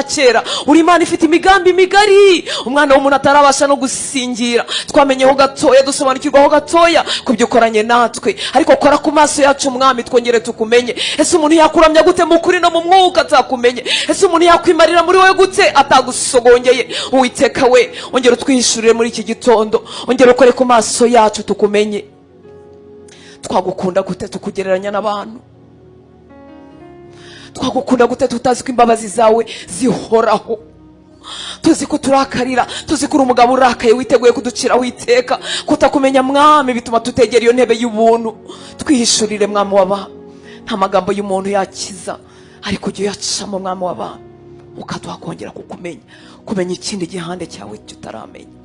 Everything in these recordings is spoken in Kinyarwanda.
kera, uri Imana ifite imigambi migari umwana w'umuntu atarabasha no gusingira. Twamenyeho gatoya, dusobanukirwaho gatoya kubyo ukoranye natwe, ariko kora ku maso yacu mwami twongere tukumenye. Ese umuntu yakuramya gute mu kuri no mu mwuka atakumenye? Ese umuntu yakwimarira muri wowe gute atagusogongeye? Uwiteka we, ongera utwihishurire muri iki gitondo, ongera ukore ku maso yacu tukumenye. Twagukunda gute tukugereranya n'abantu? Twagukunda gute tutazi ko imbabazi zawe zihoraho? Tuzi ko turakarira, tuzi ko uri umugabo urakaye witeguye kuduciraho iteka. Kutakumenya mwami bituma tutegera iyo ntebe y'ubuntu. Twihishurire mwami w'abantu, nta magambo y'umuntu yakiza, ariko ujye uyacamo mwami w'abantu, ukaduha kongera kukumenya, kumenya ikindi gihande cyawe tutaramenya.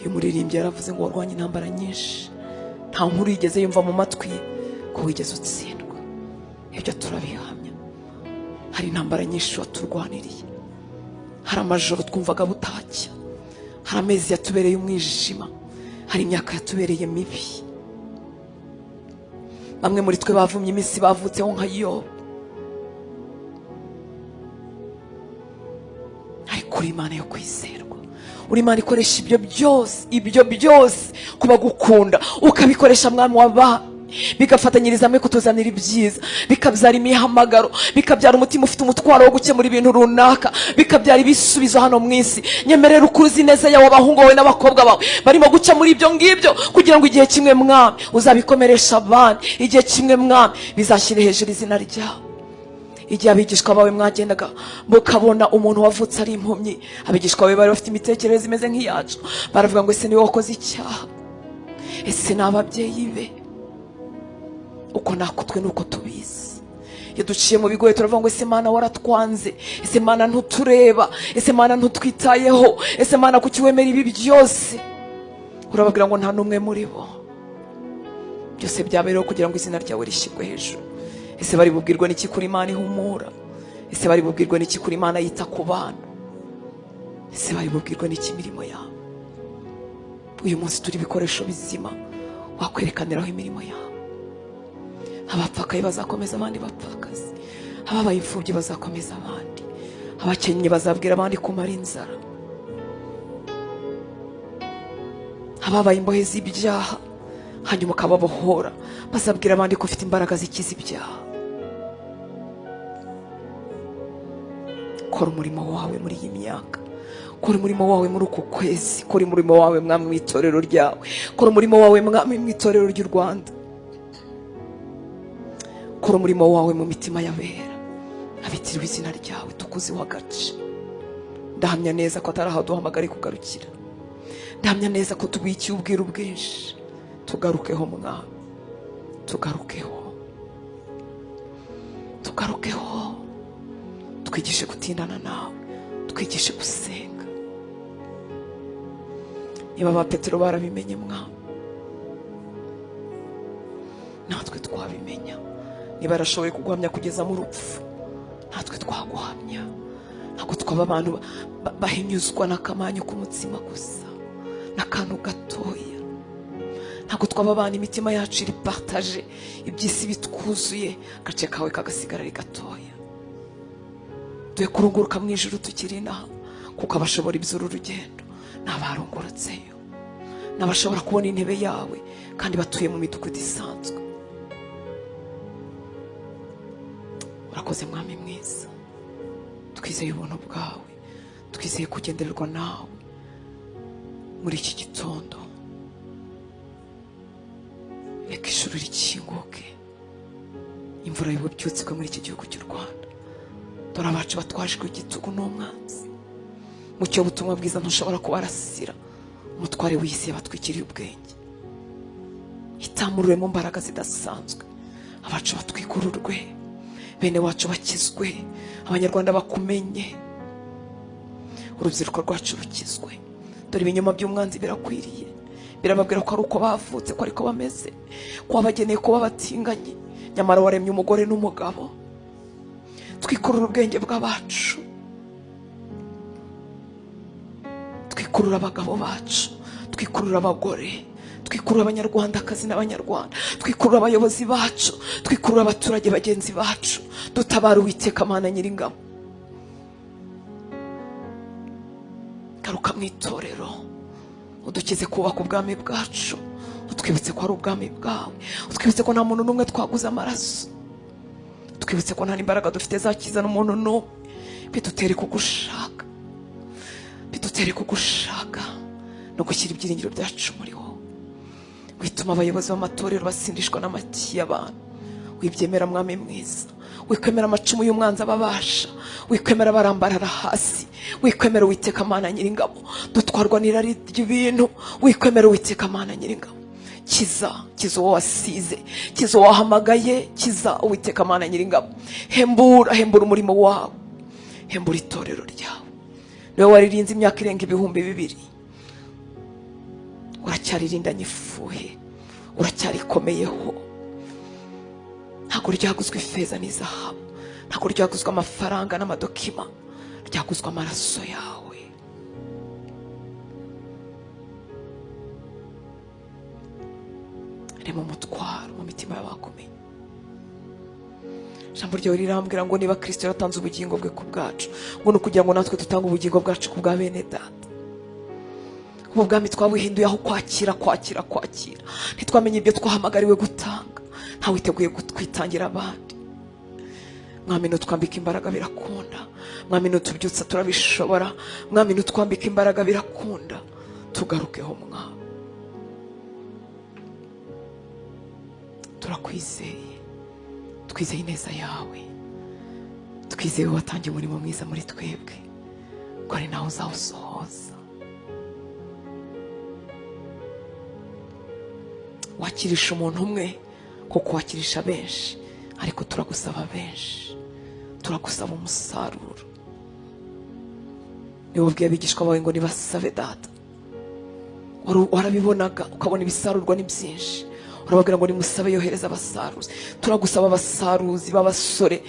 Uyu muririmbyi yaravuze ngo warwanye intambara nyinshi, nta nkuru yigeze yumva mu matwi ko wigeze utsindwa. Ibyo turabihamya. Hari intambara nyinshi waturwaniriye, hari amajoro twumvaga butacya, hari amezi yatubereye umwijima, hari imyaka yatubereye mibi. Bamwe muri twe bavumye iminsi bavutseho nka Yobu, ariko uri Imana yo kwizerwa. Uri Imana ikoresha ibyo byose kuba gukunda, ukabikoresha mwami w'abantu, bigafatanyiriza hamwe kutuzanira ibyiza, bikabyara imihamagaro, bikabyara umutima ufite umutwaro wo gukemura ibintu runaka, bikabyara ibisubizo hano mu isi. Nyemerera ukuruzi neza yawe abahungu bawe n'abakobwa bawe barimo guca muri ibyo ngibyo, kugira ngo igihe kimwe mwami uzabikomeresha abandi, igihe kimwe mwami bizashyire hejuru izina ryawe. Igihe abigishwa bawe mwagendaga mukabona umuntu wavutse ari impumyi, abigishwa bawe bari bafite imitekerereze imeze nk'iyacu, baravuga ngo ese niwe wakoze icyaha? Ese ni ababyeyi be? Uko nakutwe nuko tubizi. Iyo duciye mu bigoye turavuga ngo ese Mana waratwanze, ese Mana ntutureba, ese Mana ntutwitayeho, ese Mana kuki wemera ibi byose? Urababwira ngo nta n'umwe muri bo. Byose byabereho kugira ngo izina ryawe rishyirwe hejuru. Ese bari bubwirwe n'iki kuri Imana ihumura? Ese bari bubwirwe n'iki kuri Imana yita ku bantu? Ese bari bubwirwe n'iki imirimo yawe? Uyu munsi turi ibikoresho bizima wakwerekaniraho imirimo yawe. Abapfakaye bazakomeza abandi bapfakazi, ababaye imfubyi bazakomeza abandi, abakennye bazabwira abandi kumara inzara, ababaye imbohe z'ibyaha hanyuma ukababohora bazabwira abandi ko ufite imbaraga zikiza ibyaha. Kora umurimo wawe muri iyi myaka, kora umurimo wawe muri uku kwezi, kora umurimo wawe mwami mu itorero ryawe, kora umurimo wawe mwami mu itorero ry'u Rwanda, kora umurimo wawe mu mitima y'abera abitiriwe izina ryawe, tukuziho agace. Ndahamya neza ko atari aho duhamagare kugarukira, ndahamya neza ko tubikiye ubwiru bwinshi. Tugarukeho mwami, tugarukeho, twigishe gutindana nawe, twigishe gusenga. Niba ba Petero barabimenye mwami, natwe twabimenya. Niba arashoboye kuguhamya kugeza mu rupfu, natwe twaguhamya. Ntabwo twaba abantu bahinyuzwa n'akamanyu k'umutsima gusa, n'akantu gatoya. Ntabwo twaba abantu imitima yacu iri partage, iby'isi bitwuzuye, agace kawe kagasigara ari gatoya. Duhe kurunguruka mu ijuru tukiri inaha, kuko abashobora iby'uru rugendo n'abarungurutseyo, n'abashobora kubona intebe yawe kandi batuye mu midugudu isanzwe. Urakoze mwami mwiza, twizeye ubuntu bwawe, twizeye kugendererwa nawe muri iki gitondo. Reka ijuru rikinguke, imvura y'ububyutse muri iki gihugu cy'u Rwanda. Dore abacu batwajwe igitugu n'umwanzi, mu cyo butumwa bwiza ntushobora kubarasira. Umutware w'isi yabatwikiriye ubwenge, itamurure mu mbaraga zidasanzwe. Abacu batwikururwe, bene wacu bakizwe, abanyarwanda bakumenye, urubyiruko rwacu rukizwe. Dore ibinyoma by'umwanzi birakwiriye, birababwira ko ari uko bavutse, ko ariko bameze, ko wabageneye kuba batinganye, nyamara waremye umugore n'umugabo. Twikurura ubwenge bw'abacu, twikurura abagabo bacu, twikurura abagore, twikurura abanyarwandakazi n'abanyarwanda, twikurura abayobozi bacu, twikurura abaturage bagenzi bacu, dutabara Uwiteka Mana Nyiringabo. Garuka mu itorero, udukize kubaka ubwami bwacu, utwibutse ko ari ubwami bwawe, utwibutse ko nta muntu n'umwe twaguze amaraso, twibutse ko nta imbaraga dufite zakiza n'umuntu n'umwe. Bidutere kugushaka, bidutere kugushaka no gushyira ibyiringiro byacu muri wowe. Wituma abayobozi b'amatorero basindishwa n'amati y'abantu, wibyemera Mwami mwiza, wikwemera amacumu y'umwanzi ababasha, wikwemera barambarara hasi, wikwemera Uwiteka Mana Nyiringabo dutwarwa n'irari ry'ibintu, wikwemera Uwiteka Mana Nyiringabo. Kiza uwo wasize, kiza uwo wahamagaye, kiza Uwiteka Mana Nyiringabo. Hembura umurimo wawe, hembura itorero ryawe. Niwe waririnze imyaka irenga 2,000, uracyaririndanye ifuhe, uracyarikomeyeho. Ntabwo ryaguzwe ifeza n'izahabu, ntabwo ryaguzwe amafaranga n'amadokima, ryaguzwe amaraso yawe. Rema umutwaro mu mitima y'abakomeye. Ijambo ryawe rirambwira ngo niba Kristo yatanze ubugingo bwe ku bwacu, ngo nukugira ngo natwe dutange ubugingo bwacu ku bwa bene data. Ubu bwami twabuhinduye aho kwakira. Ntitwamenye ibyo twahamagariwe gutanga, ntawe witeguye kutwitangira abandi. Mwami nutwambika imbaraga birakunda, Mwami nutubyutsa turabishobora, Mwami nutwambika imbaraga birakunda. Tugarukeho Mwami, turakwizeye, twizeye ineza yawe, twizeye watangiye umurimo mwiza muri twebwe, ko ari nawe uzawusohoza. Wakirisha umuntu umwe kuko wakirisha benshi, ariko turagusaba benshi, turagusaba umusaruro. Niwe wabwiye abigishwa bawe ngo nibasabe Data, warabibonaga ukabona ibisarurwa ni byinshi, urababwira ngo nimusabe yohereza abasaruzi. Turagusaba abasaruzi b'abasore,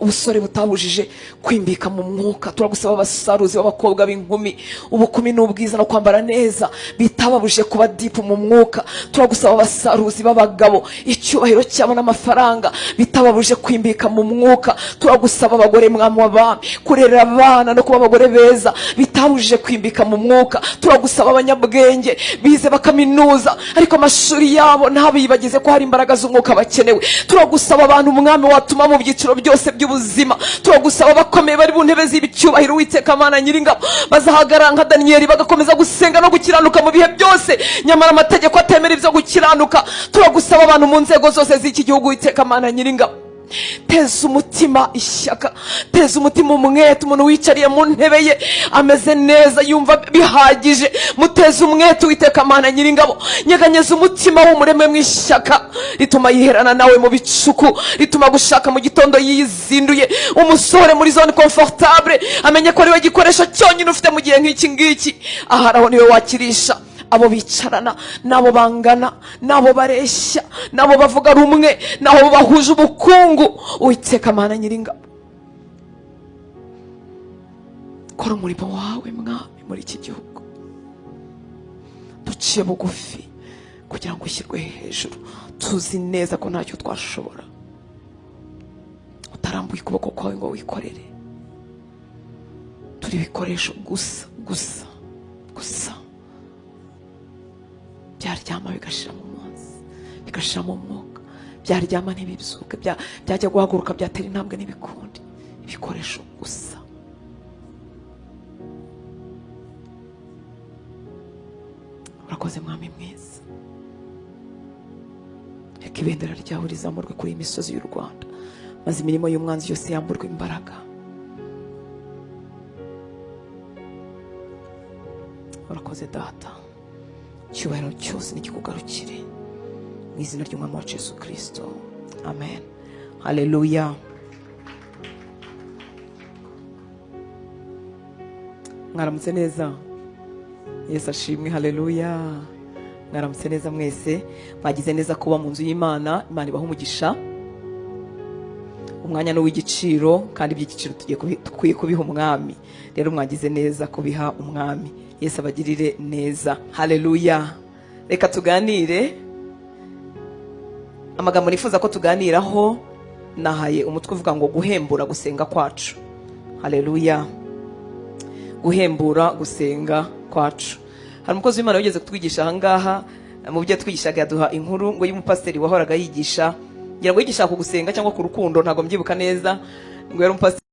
ubusore butabujije kwimbika mu mwuka. Turagusaba abasaruzi b'abakobwa b'inkumi, ubukumi n'ubwiza no kwambara neza bitababujije kuba deep mu mwuka. Turagusaba abasaruzi b'abagabo, icyubahiro cyabo n'amafaranga bitababujije kwimbika mu mwuka. Turagusaba abagore Mwami w'abami, kurera abana no kuba abagore beza bitabujije kwimbika mu mwuka. Turagusaba abanyabwenge bize bakaminuza, ariko amashuri yabo ntabibagize ko hari imbaraga z'umwuka bakenewe. Turagusaba abantu Mwami watuma mu byiciro byose by'ubuzima. Turagusaba bakomeye bari mu ntebe z'ibicyubahiro, Uwiteka Mana Nyiringabo, bazahagarara nka Daniyeli bagakomeza gusenga no gukiranuka mu bihe byose, nyamara amategeko atemera ibyo gukiranuka. Turagusaba abantu mu nzego zose z'iki gihugu, Uwiteka Mana Nyiringabo, teza umutima ishyaka, teza umutima umwete. Umuntu wicariye mu ntebe ye ameze neza, yumva bihagije, muteza umwete Uwiteka Mana Nyiringabo. Nyeganyeza umutima w'umureme mu ishyaka rituma yiherana nawe mu bicuku, rituma gushaka mu gitondo yizinduye. Umusore muri zone confortable amenye ko ari we gikoresho cyonyine ufite mu gihe nk'iki ngiki. Aharaho niwe wakirisha abo bicarana, nabo bangana, nabo bareshya, nabo bavuga rumwe, nabo bahuje ubukungu. Uwiteka Mana Nyiringabo, kora umurimo wawe Mwami muri iki gihugu. Duciye bugufi kugira ngo ushyirwe hejuru. Tuzi neza ko ntacyo twashobora utarambuye ukuboko kwawe ngo wikorere. Turi ibikoresho gusa. Byaryama bigashira mu munsi, bigashira mu mwuka. Byaryama ntibibyuka, byajya guhaguruka byatera intambwe n'ibikundi. Ibikoresho gusa. Urakoze Mwami mwiza. Reka ibendera ryawe rizamurwe kuri iyi misozi y'u Rwanda, maze imirimo y'umwanzi yose yamburwe imbaraga. Urakoze Data, icyubahiro cyose nikikugarukire mu izina ry'Umwami wacu Yesu Kristo, amen. Haleluya. Mwaramutse neza, Yesu ashimwe. Haleluya. Mwaramutse neza mwese, mwagize neza kuba mu nzu y'Imana. Imana ibaha umugisha. Umwanya no w'igiciro, kandi iby'igiciro tugiye kubiha umwami. Rero mwagize neza kubiha umwami. Yesu abagirire neza. Haleluya. reka tuganire amagambo nifuza ko tuganiraho. Nahaye umutwe uvuga ngo guhembura gusenga kwacu. Haleluya. Guhembura gusenga kwacu. Hari umukozi w'Imana wigeze kutwigisha ahangaha, mu byo twigishaga yaduha inkuru ngo y'umupasiteri wahoraga yigisha, ngira ngo yigisha ku gusenga cyangwa ku rukundo, ntago mbyibuka neza, ngo yari umupasiteri